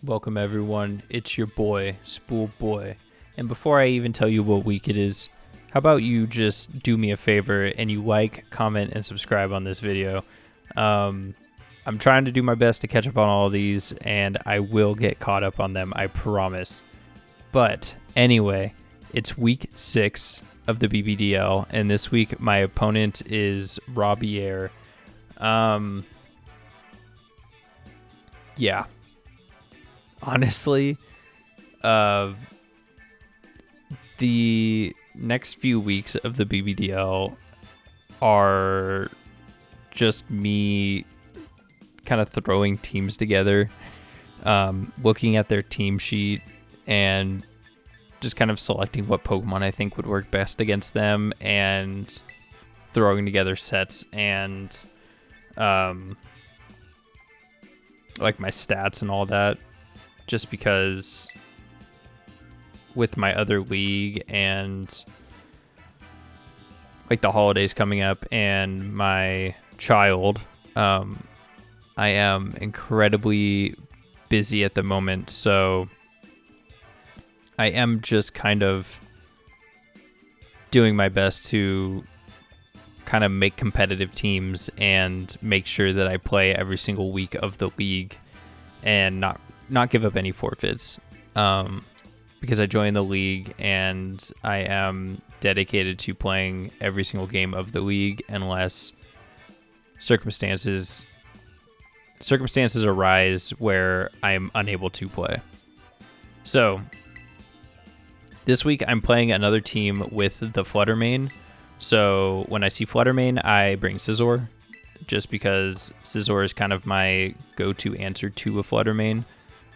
Welcome everyone, it's your boy, Spool Boy. And before I even tell you what week it is, how about you just do me a favor and you like, comment, and subscribe on this video. I'm trying to do my best to catch up on all of these, and I will get caught up on them, I promise. But anyway, it's week 6 of the Bbdl, and this week my opponent is Robbier. Yeah. Honestly, the next few weeks of the Bbdl are just me kind of throwing teams together, looking at their team sheet and just kind of selecting what Pokemon I think would work best against them and throwing together sets and like my stats and all that. Just because with my other league and like the holidays coming up and my child, I am incredibly busy at the moment. So I am just kind of doing my best to kind of make competitive teams and make sure that I play every single week of the league and not give up any forfeits, because I joined the league and I am dedicated to playing every single game of the league unless circumstances arise where I am unable to play. So this week I'm playing another team with the Fluttermane. So when I see Fluttermane, I bring Scizor, just because Scizor is kind of my go-to answer to a Fluttermane.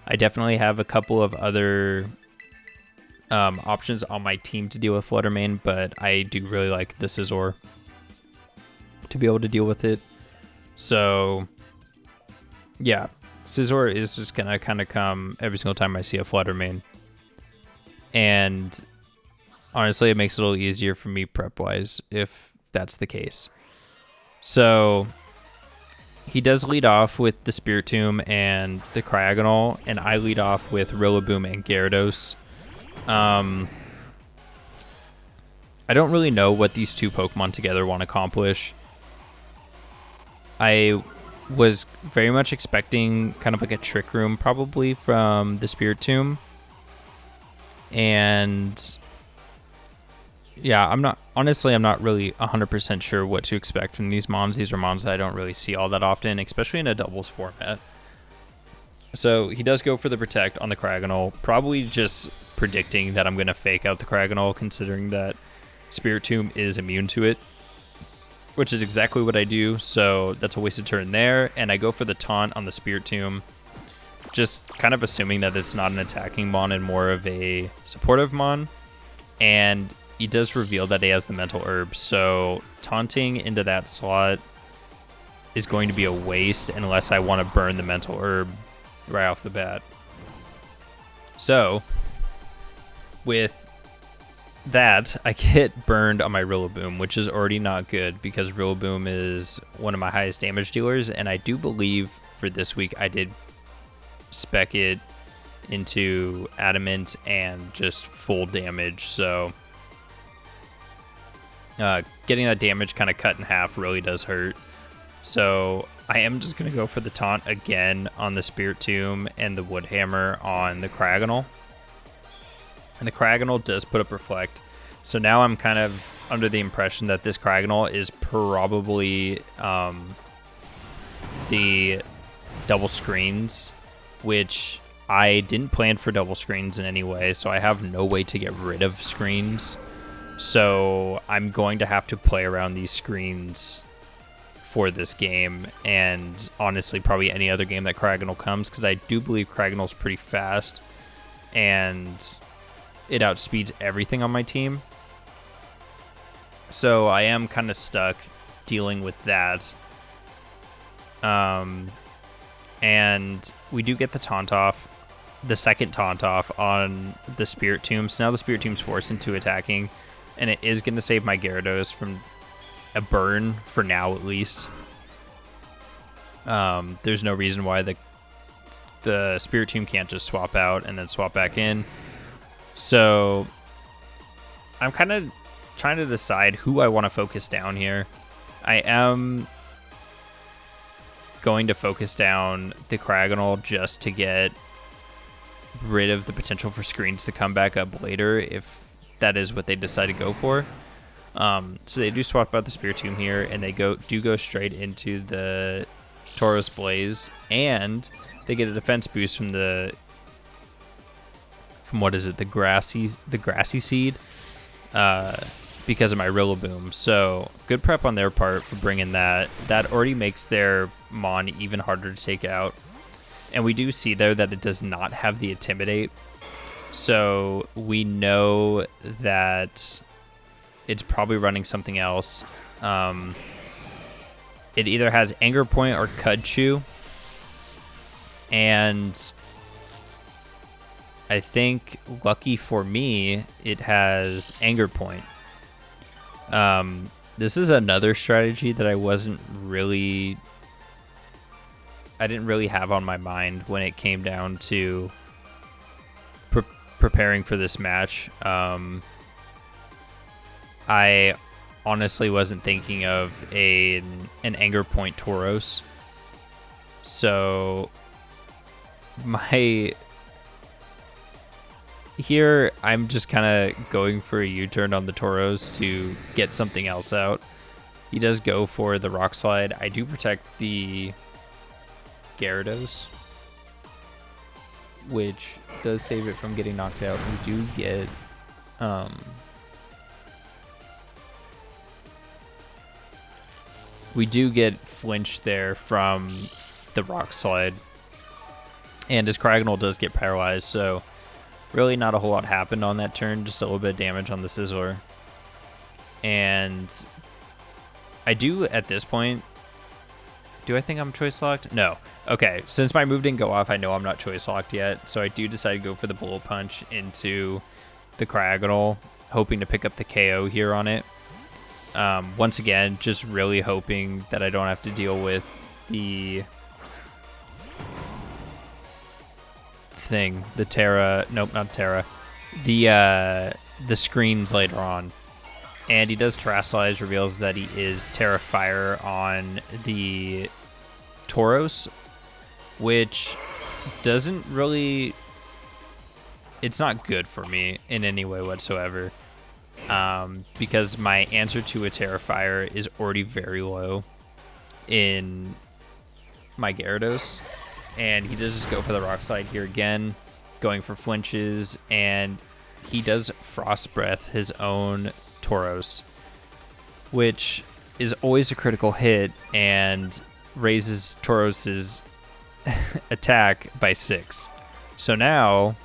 I definitely have a couple of other options on my team to deal with Fluttermane, but I do really like the Scizor to be able to deal with it. So, yeah, Scizor is just going to kind of come every single time I see a Fluttermane. And honestly, it makes it a little easier for me prep-wise if that's the case. So he does lead off with the Spiritomb and the Cryogonal, and I lead off with Rillaboom and Gyarados. I don't really know what these two Pokemon together want to accomplish. I was very much expecting kind of like a Trick Room probably from the Spiritomb. And yeah, I'm not really 100% sure what to expect from these mons. These are mons that I don't really see all that often, especially in a doubles format. So he does go for the Protect on the Cryogonal, probably just predicting that I'm going to fake out the Cryogonal, considering that Spiritomb is immune to it, which is exactly what I do, so that's a wasted turn there. And I go for the Taunt on the Spiritomb, just kind of assuming that it's not an attacking mon and more of a supportive mon. And he does reveal that he has the Mental Herb, so taunting into that slot is going to be a waste unless I want to burn the Mental Herb right off the bat. So with that, I get burned on my Rillaboom, which is already not good because Rillaboom is one of my highest damage dealers, and I do believe for this week I did spec it into Adamant and just full damage, so getting that damage kind of cut in half really does hurt. So I am just going to go for the Taunt again on the Spiritomb and the Wood Hammer on the Cryogonal. And the Cryogonal does put up Reflect. So now I'm kind of under the impression that this Cryogonal is probably the double screens, which I didn't plan for double screens in any way, so I have no way to get rid of screens. So I'm going to have to play around these screens for this game, and honestly probably any other game that Cryogonal comes, because I do believe Cryogonal's pretty fast and it outspeeds everything on my team. So I am kind of stuck dealing with that. And we do get the Taunt off, the second Taunt off on the Spiritomb. So now the Spiritomb's forced into attacking, and it is going to save my Gyarados from a burn for now at least. There's no reason why the the Spirit Tomb can't just swap out and then swap back in. So I'm kind of trying to decide who I want to focus down here. I am going to focus down the Cragonal just to get rid of the potential for screens to come back up later if that is what they decide to go for. So they do swap out the Spirit Tomb here, and they go straight into the Tauros Blaze, and they get a defense boost from what is it, the grassy seed, because of my Rillaboom. So good prep on their part for bringing that. That already makes their Mon even harder to take out. And we do see there that it does not have the Intimidate. So we know that it's probably running something else. It either has Anger Point or Cudchew. And I think, lucky for me, it has Anger Point. This is another strategy that I didn't really have on my mind when it came down to preparing for this match. I honestly wasn't thinking of an Anger Point Tauros. So here I'm just kind of going for a U-turn on the Tauros to get something else out. He does go for the Rock Slide. I do protect the Gyarados, which does save it from getting knocked out. We do get flinch there from the Rock Slide, and his Cragonal does get paralyzed, so really not a whole lot happened on that turn, just a little bit of damage on the Sizzler. And I do, at this point, do I think I'm choice locked? No. Okay, since my move didn't go off, I know I'm not choice locked yet, so I do decide to go for the Bullet Punch into the Cragonal, hoping to pick up the KO here on it. Once again, just really hoping that I don't have to deal with the thing, the Terra, nope, not Terra, the screens later on. And he does Terrastallize, reveals that he is Terra Fire on the Tauros, which doesn't really, it's not good for me in any way whatsoever, because my answer to a Terra Fire is already very low in my Gyarados. And he does just go for the Rock Slide here again, going for flinches, and he does Frost Breath his own Tauros, which is always a critical hit and raises Tauros's attack by 6. So now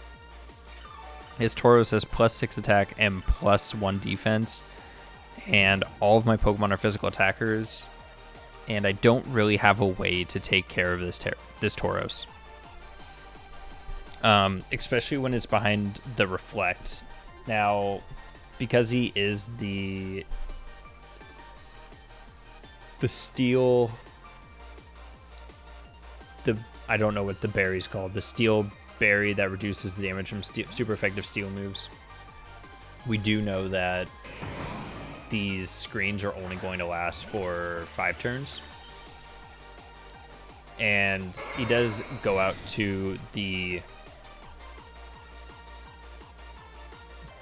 his Tauros has +6 attack and +1 defense, and all of my Pokemon are physical attackers, and I don't really have a way to take care of this Tauros. Especially when it's behind the Reflect. Now, because he is the steel, I don't know what the berry's called, the steel berry that reduces the damage from super effective steel moves. We do know that these screens are only going to last for 5 turns. And he does go out to the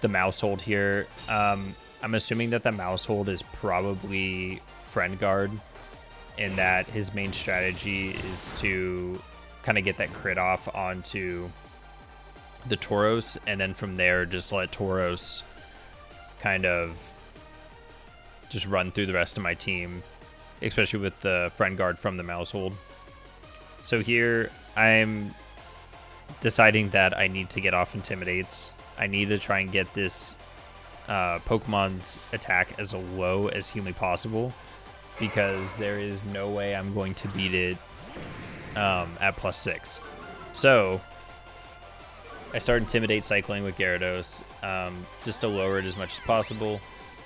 mouse hold here. I'm assuming that the mouse hold is probably Friend Guard, in that his main strategy is to kind of get that crit off onto the Tauros, and then from there just let Tauros kind of just run through the rest of my team, especially with the Friend Guard from the mouse hold. So here I'm deciding that I need to get off Intimidates. I need to try and get this Pokemon's attack as low as humanly possible, because there is no way I'm going to beat it at +6. So I start Intimidate cycling with Gyarados, just to lower it as much as possible.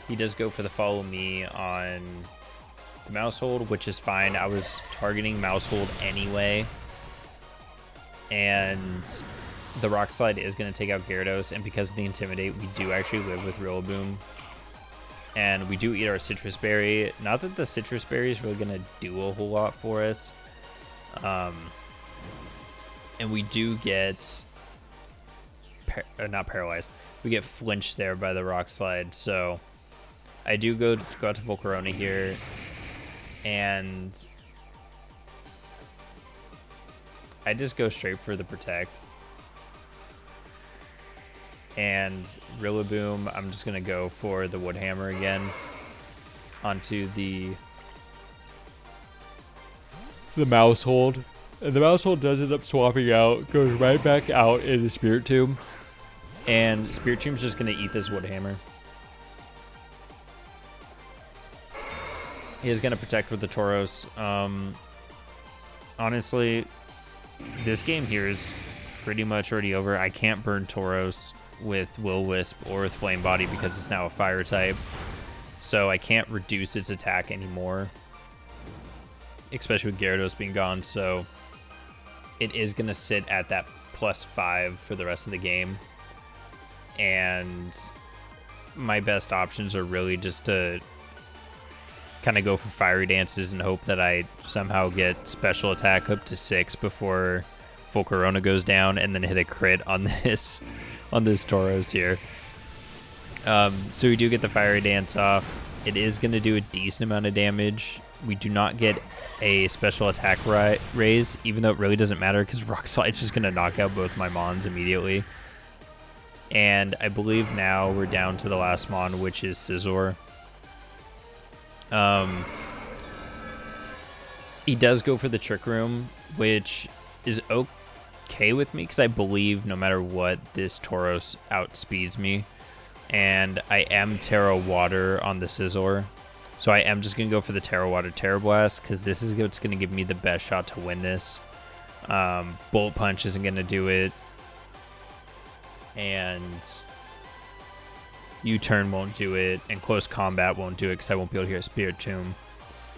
He does go for the Follow Me on the mouse hold, which is fine. I was targeting mouse hold anyway, and the Rock Slide is going to take out Gyarados, and because of the Intimidate, we do actually live with Rillaboom. And we do eat our Citrus Berry. Not that the Citrus Berry is really going to do a whole lot for us. And we do get... not paralyzed. We get flinched there by the Rock Slide. So I do go out to Volcarona here. And I just go straight for the Protect. And Rillaboom, I'm just going to go for the Wood Hammer again onto the Mouse Hold. And the Mouse Hold does end up swapping out, goes right back out into Spirit Tomb. And Spirit Tomb's just going to eat this Wood Hammer. He is going to Protect with the Tauros. Honestly, this game here is pretty much already over. I can't burn Tauros with Will-Wisp or with Flame Body because it's now a fire type. So I can't reduce its attack anymore, especially with Gyarados being gone. So it is going to sit at that +5 for the rest of the game. And my best options are really just to kind of go for Fiery Dances and hope that I somehow get special attack up to 6 before Volcarona goes down, and then hit a crit on this Tauros here. So we do get the Fiery Dance off. It is going to do a decent amount of damage. We do not get a special attack raise, even though it really doesn't matter because Rock Slide's just going to knock out both my Mons immediately. And I believe now we're down to the last Mon, which is Scizor. He does go for the Trick Room, which is okay with me because I believe no matter what, this Tauros outspeeds me. And I am Terra Water on the Scizor. So I am just going to go for the Terra Water Terra Blast because this is what's going to give me the best shot to win this. Bullet Punch isn't going to do it. And U-Turn won't do it. And Close Combat won't do it because I won't be able to hear Spirit Tomb.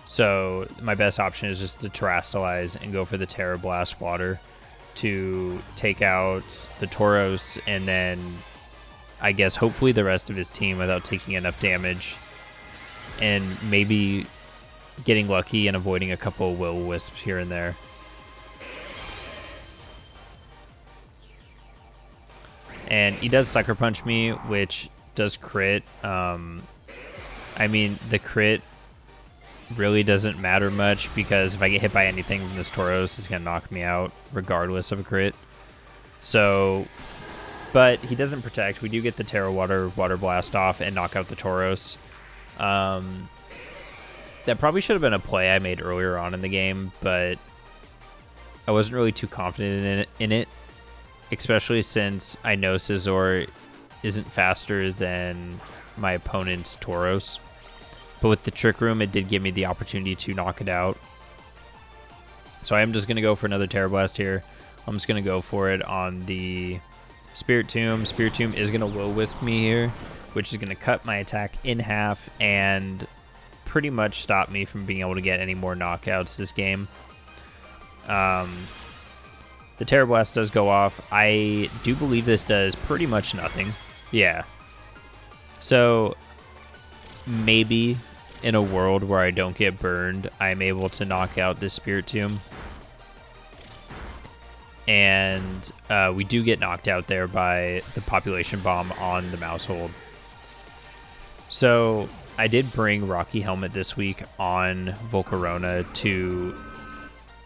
So my best option is just to Terrastalize and go for the Terra Blast Water to take out the Tauros, and then I guess hopefully the rest of his team without taking enough damage, and maybe getting lucky and avoiding a couple of Will-Wisps here and there. And he does Sucker Punch me, which does crit. I mean, the crit really doesn't matter much because if I get hit by anything from this Tauros, it's going to knock me out regardless of a crit. So, but he doesn't Protect. We do get the Terra Water Blast off and knock out the Tauros. That probably should have been a play I made earlier on in the game, but I wasn't really too confident in it, especially since I know Scizor isn't faster than my opponent's Tauros. But with the Trick Room, it did give me the opportunity to knock it out. So I am just going to go for another Terra Blast here. I'm just going to go for it on the Spirit Tomb. Spirit Tomb is going to Will-Wisp me here, which is going to cut my attack in half and pretty much stop me from being able to get any more knockouts this game. The Terra Blast does go off. I do believe this does pretty much nothing. Yeah. So maybe in a world where I don't get burned, I'm able to knock out this Spirit Tomb. And we do get knocked out there by the Population Bomb on the Mouse Hold. So I did bring Rocky Helmet this week on Volcarona to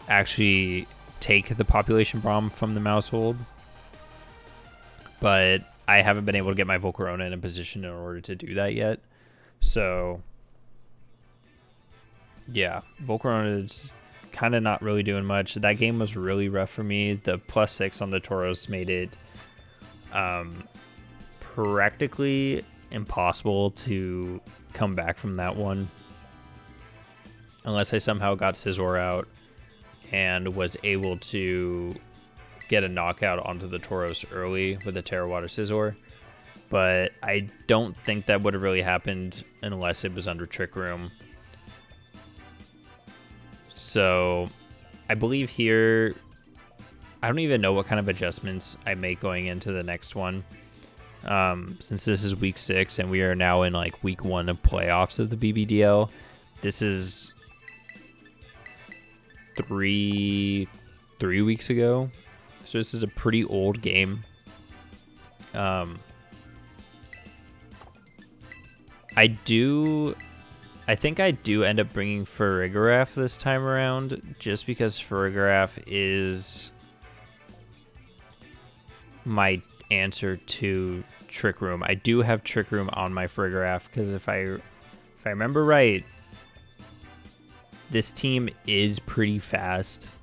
actually take the Population Bomb from the Mouse Hold. But I haven't been able to get my Volcarona in a position in order to do that yet. So yeah, Volcarona is kind of not really doing much. That game was really rough for me. The +6 on the Tauros made it practically impossible to come back from that one. Unless I somehow got Scizor out and was able to get a knockout onto the Tauros early with a Terra Water Scizor. But I don't think that would have really happened unless it was under Trick Room. So I believe here I don't even know what kind of adjustments I make going into the next one. Since this is week 6 and we are now in like week 1 of playoffs of the Bbdl, this is three weeks ago. So this is a pretty old game. I think I do end up bringing Farigiraf this time around, just because Farigiraf is my answer to Trick Room. I do have Trick Room on my Farigiraf because if I remember right, this team is pretty fast.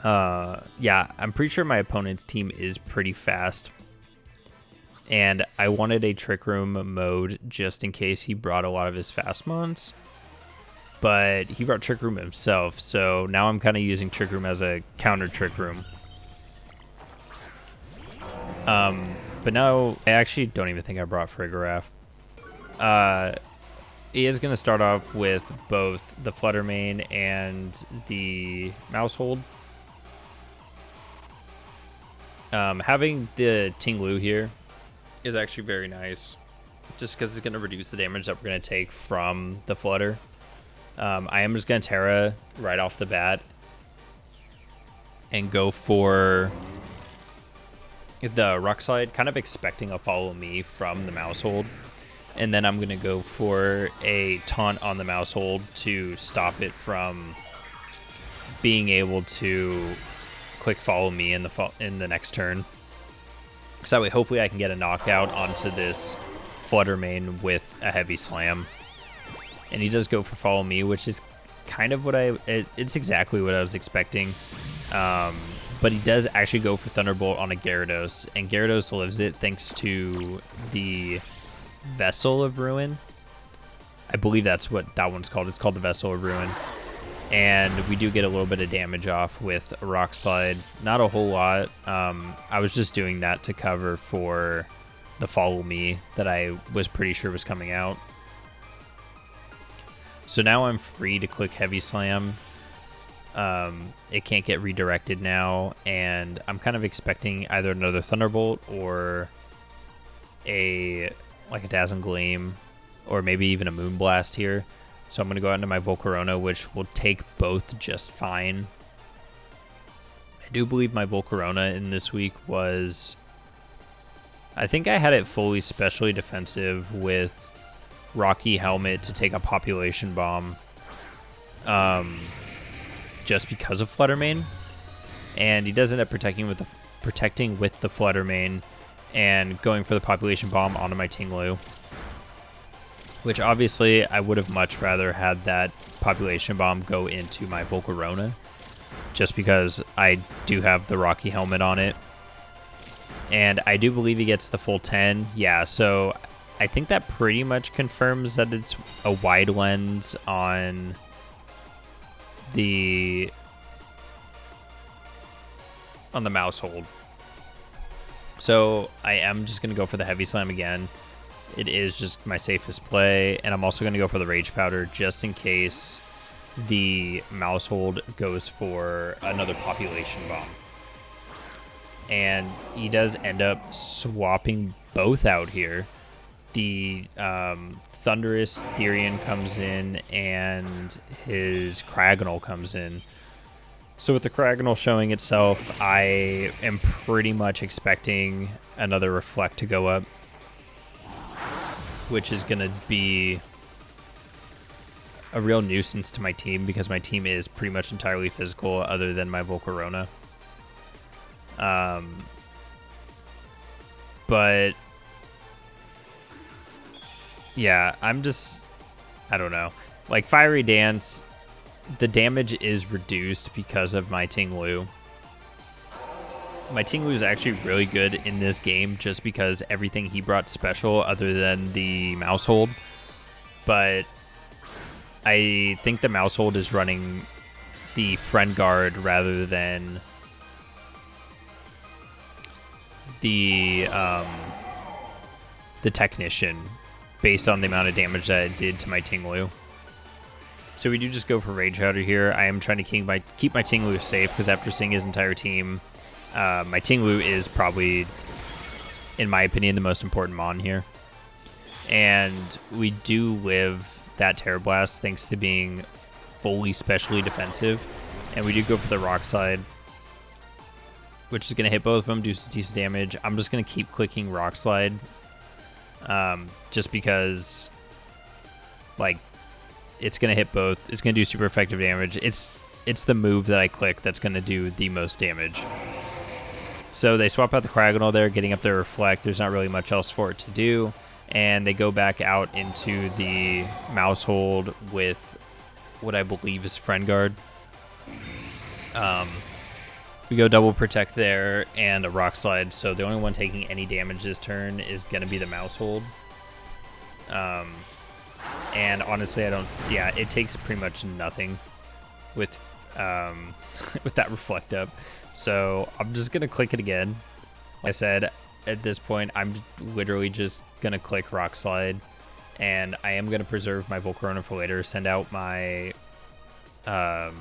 Yeah, I'm pretty sure my opponent's team is pretty fast. And I wanted a Trick Room mode just in case he brought a lot of his fast mons. But he brought Trick Room himself, so now I'm kind of using Trick Room as a counter Trick Room. But now I actually don't even think I brought Farigiraf. He is going to start off with both the Fluttermane and the Mousehold. Having the Ting-Lu here is actually very nice, just because it's going to reduce the damage that we're going to take from the Flutter. I am just going to Terra right off the bat and go for the Rock Slide, kind of expecting a Follow Me from the Mousehold. And then I'm going to go for a Taunt on the Mousehold to stop it from being able to click Follow Me in the next turn. So that way, hopefully I can get a knockout onto this Fluttermane with a Heavy Slam. And he does go for Follow Me, which is kind of what it's exactly what I was expecting. But he does actually go for Thunderbolt on a Gyarados, and Gyarados lives it thanks to the Vessel of Ruin. I believe that's what that one's called. It's called the Vessel of Ruin. And we do get a little bit of damage off with a Rock Slide. Not a whole lot. I was just doing that to cover for the Follow Me that I was pretty sure was coming out. So now I'm free to click Heavy Slam. It can't get redirected now, and I'm kind of expecting either another Thunderbolt or a Dazzling Gleam, or maybe even a Moonblast here. So I'm going to go out into my Volcarona, which will take both just fine. I do believe my Volcarona in this week was... I think I had it fully specially defensive with Rocky Helmet to take a Population Bomb. Just because of Fluttermane. And he does end up protecting with the Fluttermane and going for the Population Bomb onto my Ting-Lu. Which obviously I would have much rather had that Population Bomb go into my Volcarona, just because I do have the Rocky Helmet on it. And I do believe he gets the full 10. Yeah, so I think that pretty much confirms that it's a wide lens on the Mousehold. So I am just going to go for the Heavy Slam again. It is just my safest play, and I'm also going to go for the Rage Powder just in case the Mousehold goes for another Population Bomb. And he does end up swapping both out here. The Thundurus Therian comes in, and his Cragonal comes in. So with the Cragonal showing itself, I am pretty much expecting another Reflect to go up, which is going to be a real nuisance to my team because my team is pretty much entirely physical other than my Volcarona. But yeah, I don't know. Like Fiery Dance, the damage is reduced because of my Ting-Lu. My Ting-Lu is actually really good in this game just because everything he brought special other than the Mousehold. But I think the Mousehold is running the Friend Guard rather than the Technician based on the amount of damage that it did to my Ting-Lu. So we do just go for Rage Powder here. I am trying to keep my Ting-Lu safe, because after seeing his entire team, my Ting-Lu is probably, in my opinion, the most important mon here. And we do live that Terror Blast thanks to being fully specially defensive. And we do go for the Rock Slide, which is going to hit both of them, do some decent damage. I'm just going to keep clicking Rock Slide, just because, like, it's going to hit both. It's going to do super effective damage. It's the move that I click that's going to do the most damage. So they swap out the Craggle there, getting up their Reflect. There's not really much else for it to do. And they go back out into the Mouse Hold with what I believe is Friend Guard. We go double Protect there and a Rock Slide. So the only one taking any damage this turn is going to be the Mouse Hold. And honestly, it takes pretty much nothing with with that Reflect up. So I'm just going to click it again. Like I said, at this point, I'm literally just going to click Rock Slide, and I am going to preserve my Volcarona for later, send out my my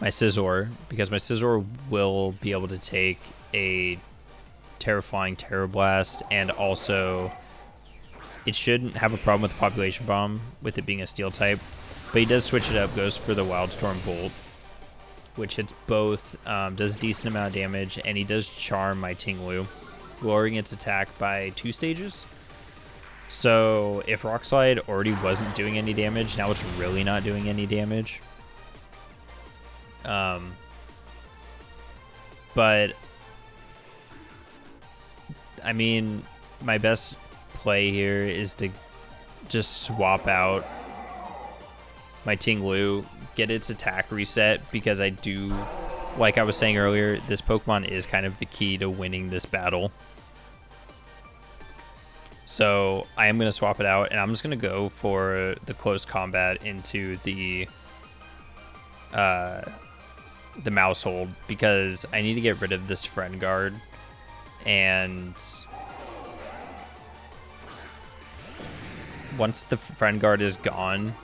Scizor, because my Scizor will be able to take a Terrifying Terror Blast, and also it shouldn't have a problem with the Population Bomb with it being a Steel type, but he does switch it up, goes for the Wildstorm Bolt, which hits both, does a decent amount of damage, and he does charm my Ting-Lu, lowering its attack by 2 stages. So if Rock Slide already wasn't doing any damage, now it's really not doing any damage. But I mean, my best play here is to just swap out my Ting-Lu, get its attack reset, because I do, like I was saying earlier, this Pokemon is kind of the key to winning this battle. So I am going to swap it out, and I'm just going to go for the close combat into the Mouse Hold, because I need to get rid of this Friend Guard, and once the Friend Guard is gone,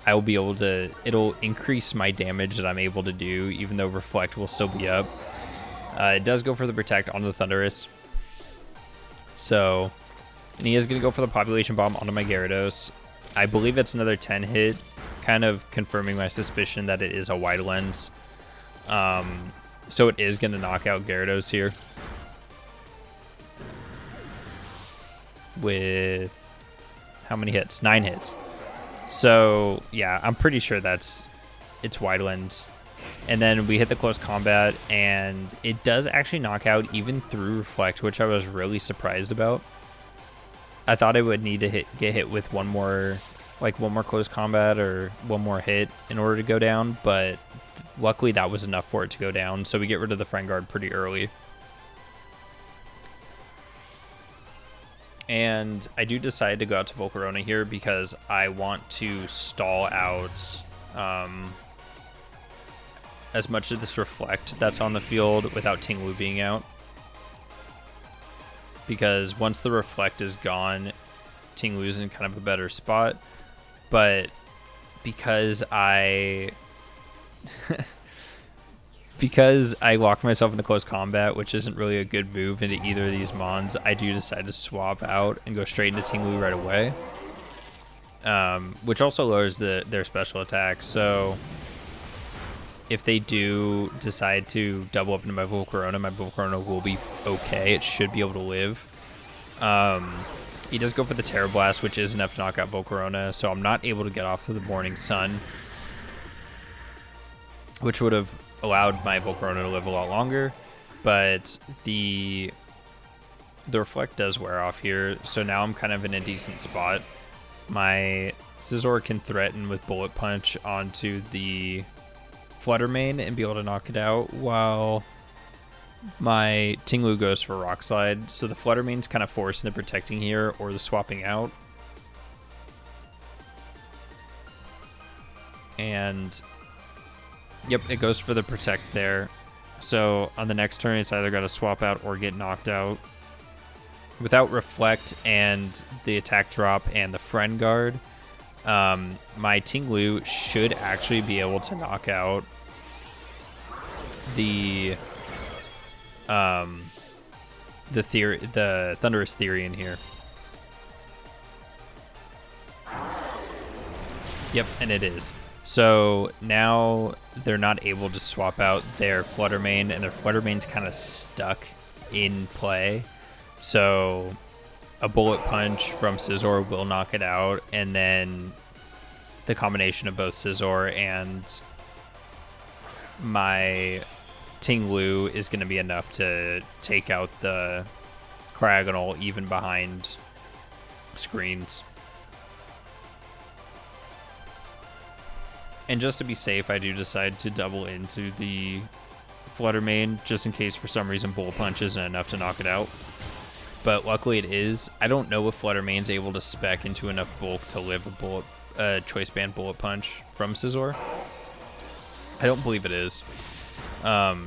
I will be able to, it'll increase my damage that I'm able to do, even though Reflect will still be up. It does go for the Protect onto the Thundurus. So, and he is going to go for the Population Bomb onto my Gyarados. I believe it's another 10 hit, kind of confirming my suspicion that it is a Wide Lens. So it is going to knock out Gyarados here. With how many hits? 9 hits. So yeah, I'm pretty sure it's Wide Lens. And then we hit the close combat, and it does actually knock out even through Reflect, which I was really surprised about. I thought I would need to get hit with one more close combat or one more hit in order to go down, but luckily that was enough for it to go down, so we get rid of the Friend Guard pretty early. And I do decide to go out to Volcarona here because I want to stall out as much of this Reflect that's on the field without Ting-Lu being out. Because once the Reflect is gone, Ting-Lu's in kind of a better spot. But because I locked myself into close combat, which isn't really a good move into either of these mons, I do decide to swap out and go straight into Ting-Lu right away. Which also lowers their special attack. So if they do decide to double up into my Volcarona will be okay. It should be able to live. He does go for the Terror Blast, which is enough to knock out Volcarona, so I'm not able to get off of the Morning Sun, which would have allowed my Volcarona to live a lot longer. But the Reflect does wear off here, so now I'm kind of in a decent spot. My Scizor can threaten with Bullet Punch onto the Flutter Mane and be able to knock it out, while my Ting-Lu goes for Rock Slide. So the Flutter Mane's kind of forced into protecting here, or the swapping out. And yep, it goes for the Protect there. So on the next turn, it's either got to swap out or get knocked out. Without Reflect and the attack drop and the Friend Guard, my Ting-Lu should actually be able to knock out the Thunderous Theory in here. Yep, and it is. So now they're not able to swap out their Flutter Mane, and their Flutter Mane's kind of stuck in play. So a Bullet Punch from Scizor will knock it out, and then the combination of both Scizor and my Ting-Lu is going to be enough to take out the Cryogonal even behind screens. And just to be safe, I do decide to double into the Flutter Mane just in case for some reason Bullet Punch isn't enough to knock it out. But luckily it is. I don't know if Flutter Mane's able to spec into enough bulk to live a Choice Band Bullet Punch from Scizor. I don't believe it is. But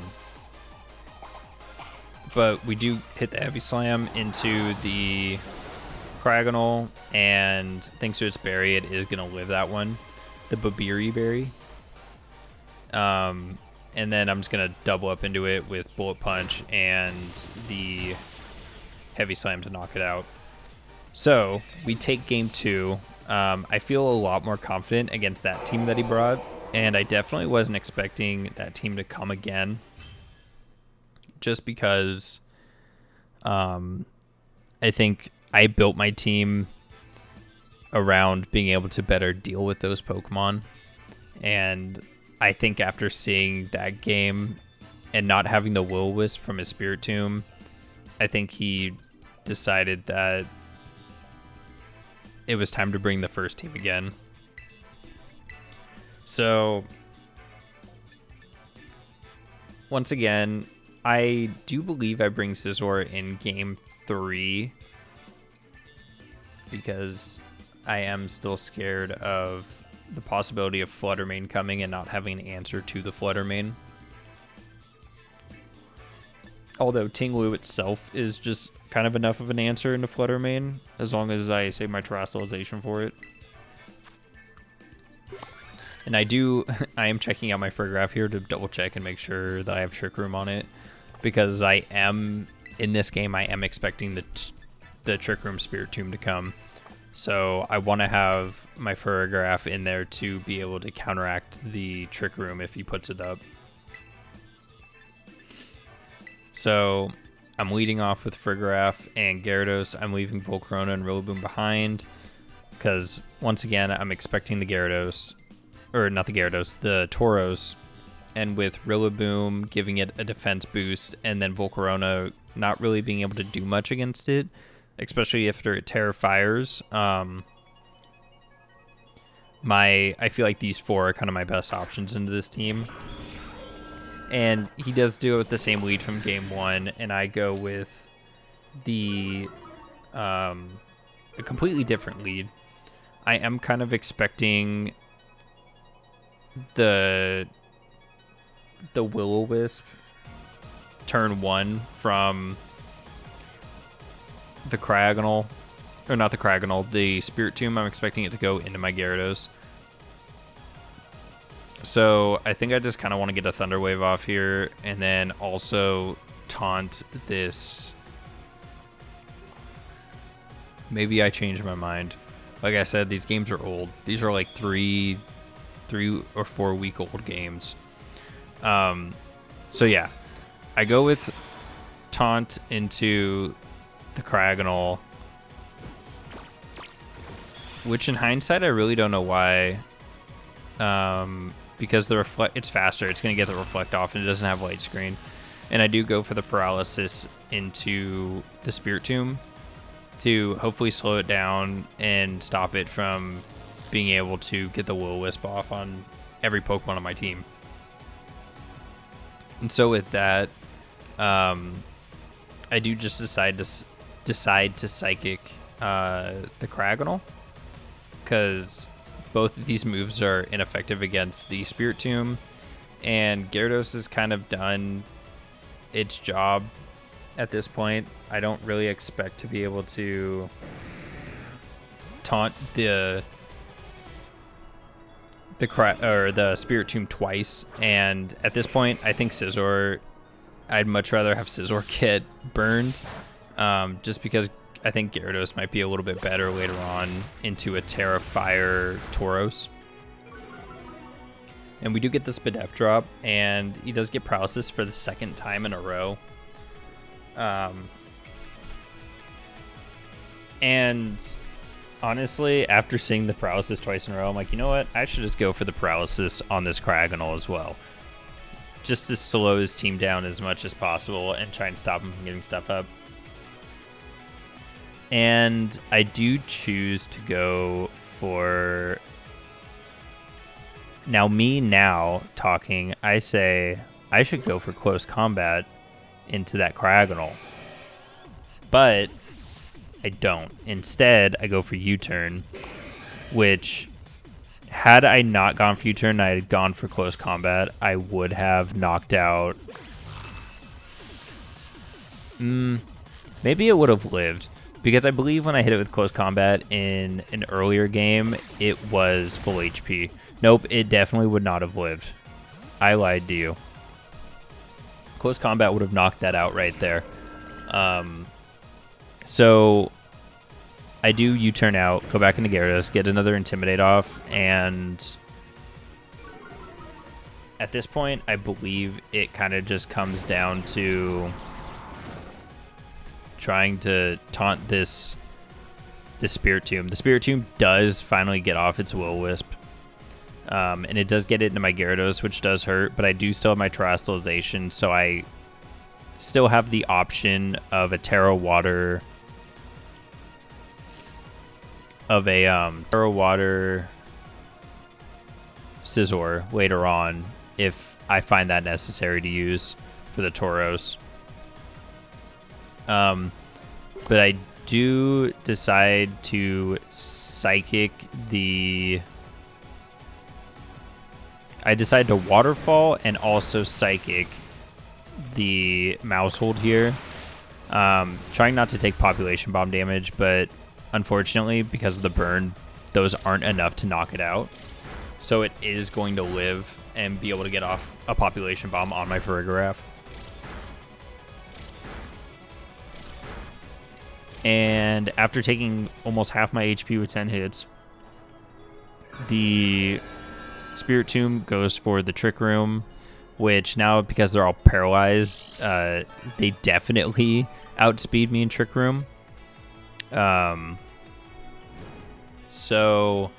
we do hit the Heavy Slam into the Cryogonal, and thanks to its berry, it is going to live that one. The Bbdl berry. And then I'm just going to double up into it with Bullet Punch and the Heavy Slam to knock it out. So we take game 2. I feel a lot more confident against that team that he brought, and I definitely wasn't expecting that team to come again, just because I think I built my team around being able to better deal with those Pokemon. And I think after seeing that game and not having the Will-O-Wisp from his Spiritomb, I think he decided that it was time to bring the first team again. So once again, I do believe I bring Scizor in game 3 because I am still scared of the possibility of Flutter Mane coming and not having an answer to the Flutter Mane. Although Ting-Lu itself is just kind of enough of an answer into Flutter Mane, as long as I save my Terrestrialization for it. And I am checking out my Farigiraf here to double check and make sure that I have Trick Room on it, because I am, in this game, I am expecting the Trick Room Spiritomb to come. So I want to have my Farigiraf in there to be able to counteract the Trick Room if he puts it up. So I'm leading off with Farigiraf and Gyarados. I'm leaving Volcarona and Rillaboom behind because, once again, I'm expecting the Gyarados, or not the Gyarados, the Tauros, and with Rillaboom giving it a defense boost and then Volcarona not really being able to do much against it, especially after it Terra Fires. I feel like these 4 are kind of my best options into this team. And he does do it with the same lead from game 1, and I go with the a completely different lead. I am kind of expecting the Will-O-Wisp turn 1 from the Cryogonal, or not the Cryogonal, the Spiritomb. I'm expecting it to go into my Gyarados. So I think I just kind of want to get a Thunder Wave off here, and then also taunt this. Maybe I changed my mind. Like I said, these games are old. These are like 3 or 4 week old games. So yeah, I go with taunt into the Cryogonal, which in hindsight I really don't know why. Because it's faster. It's going to get the reflect off, and it doesn't have light screen. And I do go for the paralysis into the Spiritomb to hopefully slow it down and stop it from being able to get the Will-O-Wisp off on every Pokemon on my team. And so with that, I do just decide to Psychic the Cryogonal, because both of these moves are ineffective against the Spiritomb, and Gyarados has kind of done its job at this point. I don't really expect to be able to taunt the the Spirit Tomb twice, and at this point, I think Scizor. I'd much rather have Scizor get burned, just because I think Gyarados might be a little bit better later on into a Terra Fire Tauros. And we do get this Bbdl drop, and he does get Paralysis for the second time in a row. And honestly, after seeing the Paralysis twice in a row, I'm like, you know what? I should just go for the Paralysis on this Cryogonal as well. Just to slow his team down as much as possible and try and stop him from getting stuff up. And I do choose to go for... Now talking, I say I should go for Close Combat into that Cryogonal. But I don't. Instead, I go for U-Turn, which, had I not gone for U-Turn, I had gone for Close Combat, I would have knocked out... maybe it would have lived. Because I believe when I hit it with Close Combat in an earlier game, it was full HP. Nope, it definitely would not have lived. I lied to you. Close Combat would have knocked that out right there. So I do U-turn out, go back into Gyarados, get another Intimidate off, and at this point, I believe it kind of just comes down to trying to taunt this Spirit Tomb. The Spirit Tomb does finally get off its Will-O-Wisp. And it does get it into my Gyarados, which does hurt, but I do still have my Terastallization, so I still have the option of a Terra Water... Terra Water Scizor later on, if I find that necessary to use for the Tauros. But I do decide to Psychic the... I decide to Waterfall and also Psychic the Mousehold here. Trying not to take Population Bomb damage, but unfortunately, because of the burn, those aren't enough to knock it out. So it is going to live and be able to get off a Population Bomb on my Farigiraf. And after taking almost half my HP with 10 hits, the Spirit Tomb goes for the Trick Room, which now, because they're all paralyzed, they definitely outspeed me in Trick Room. So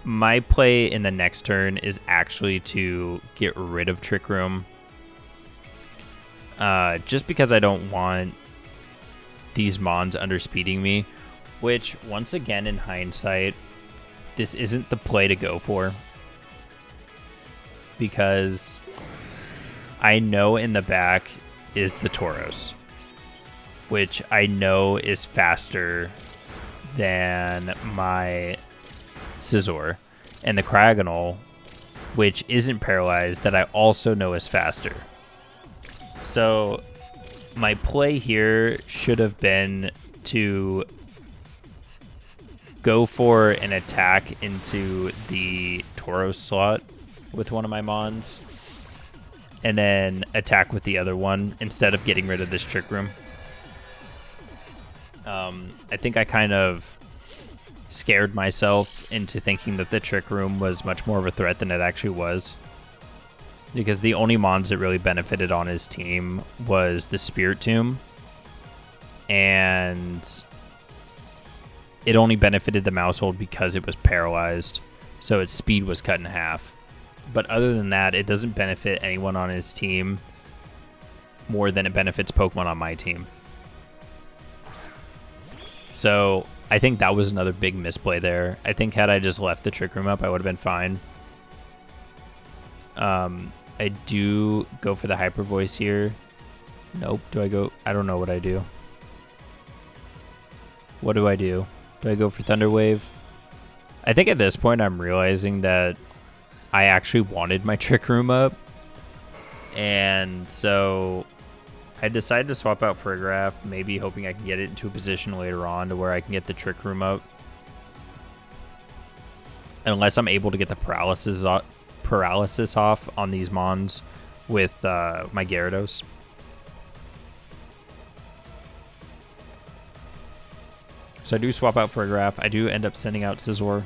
my play in the next turn is actually to get rid of Trick Room. Just because I don't want these Mons underspeeding me, which, once again, in hindsight, this isn't the play to go for. Because I know in the back is the Tauros, which I know is faster than my Scizor, and the Cryogonal, which isn't paralyzed, that I also know is faster. So my play here should have been to go for an attack into the Tauros slot with one of my Mons, and then attack with the other one instead of getting rid of this Trick Room. I think I kind of scared myself into thinking that the Trick Room was much more of a threat than it actually was, because the only Mons that really benefited on his team was the Spirit Tomb, and it only benefited the Mousehold because it was paralyzed, so its speed was cut in half. But other than that, it doesn't benefit anyone on his team more than it benefits Pokemon on my team. So I think that was another big misplay there. I think had I just left the Trick Room up, I would have been fine. I do go for the Hyper Voice here. Nope. Do I go? I don't know what I do. What do I do? Do I go for Thunder Wave? I think at this point I'm realizing that I actually wanted my Trick Room up, and so I decided to swap out Farigiraf, maybe hoping I can get it into a position later on to where I can get the Trick Room up. unless I'm able to get the paralysis off on these mons with my Gyarados. So I do swap out for a Graph. I do end up sending out Scizor.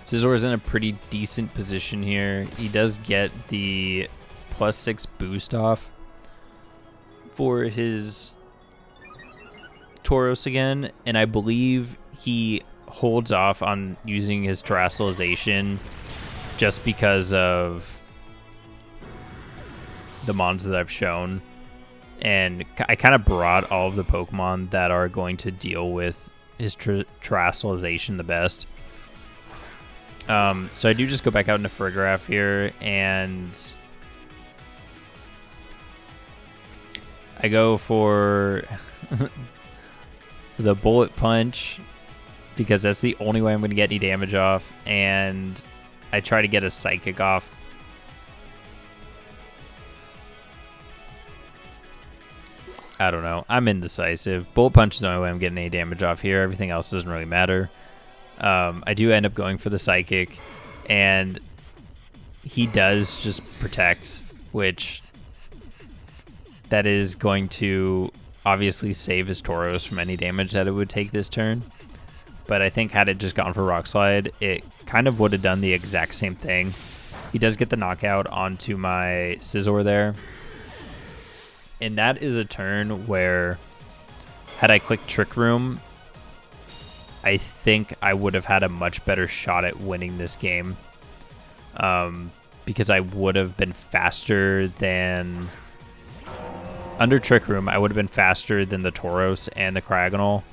Scizor is in a pretty decent position here. He does get the +6 boost off for his Tauros again, and I believe he holds off on using his Terastallization just because of the mons that I've shown. And I kind of brought all of the Pokemon that are going to deal with his Terastallization the best. So I do just go back out into Farigiraf here, and I go for the Bullet Punch because that's the only way I'm going to get any damage off, and I try to get a Psychic off. I don't know. I'm indecisive. Bullet Punch is the only way I'm getting any damage off here. Everything else doesn't really matter. I do end up going for the Psychic, and he does just protect, which that is going to obviously save his Tauros from any damage that it would take this turn. But I think had it just gone for Rock Slide, it kind of would have done the exact same thing. He does get the knockout onto my Scizor there. And that is a turn where, had I clicked Trick Room, I think I would have had a much better shot at winning this game. Because I would have been faster than... Under Trick Room, I would have been faster than the Tauros and the Cryogonal.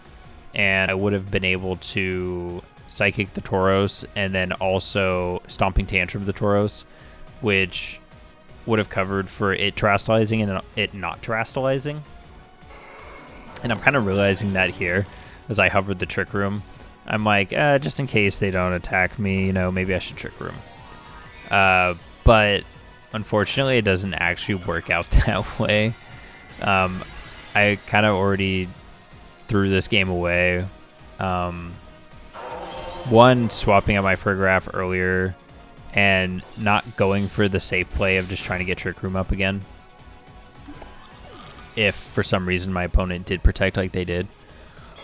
And I would have been able to Psychic the Tauros and then also Stomping Tantrum the Tauros, which would have covered for it Terastallizing and it not Terastallizing. And I'm kind of realizing that here as I hovered the Trick Room. I'm like, just in case they don't attack me, you know, maybe I should Trick Room. But unfortunately, it doesn't actually work out that way. I kind of already threw this game away. One, swapping out my Farigiraf earlier and not going for the safe play of just trying to get Trick Room up again. If for some reason my opponent did protect like they did.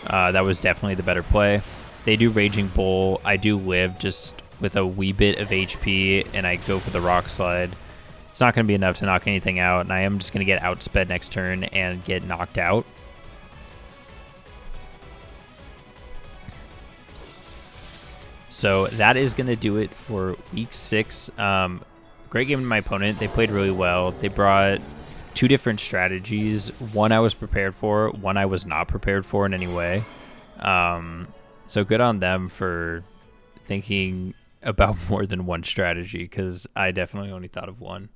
That was definitely the better play. They do Raging Bull. I do live just with a wee bit of HP, and I go for the Rock Slide. It's not going to be enough to knock anything out, and I am just going to get outsped next turn and get knocked out. So that is going to do it for Week 6. Great game to my opponent. They played really well. They brought two different strategies. One I was prepared for, one I was not prepared for in any way. So good on them for thinking about more than one strategy, because I definitely only thought of one.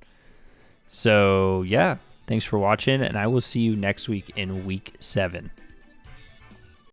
So yeah, thanks for watching, and I will see you next week in Week 7.